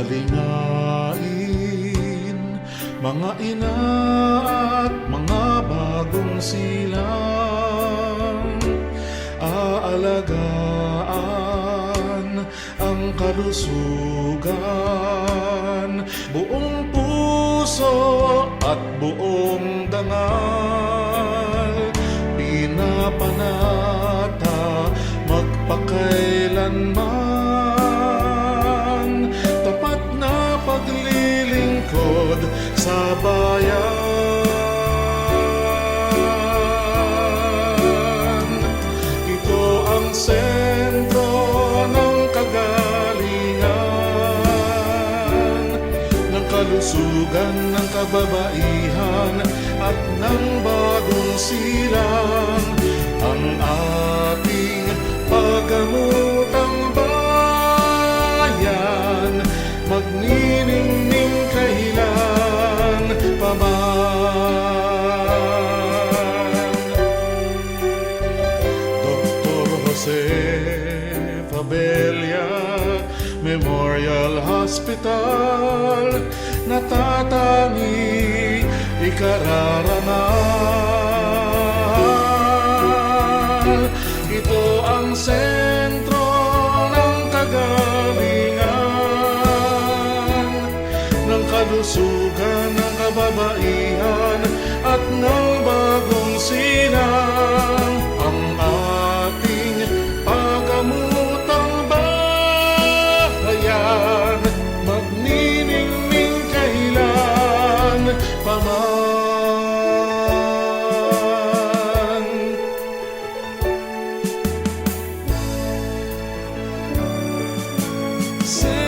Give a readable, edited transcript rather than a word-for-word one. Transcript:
Malingain, mga ina at mga bagong silang, aalagaan ang kalusugan, buong puso at buong dangal, pinapanata magpakailanman, tapat na paglilingkod sa bayan. Ito ang sentro ng kagalingan, ng kalusugan, ng kababaihan at ng bagong silang, ang ating paggamutang bayan, magniningning kailan pa man. Dr. Jose Fabella Memorial Hospital, natatangi ikararangal. Ito ang sentro ng kagalingan, ng kalusugan, ng kababaihan at ng bagong silang, ang ating paggamutang bayan, magniningning kailan pa man. Say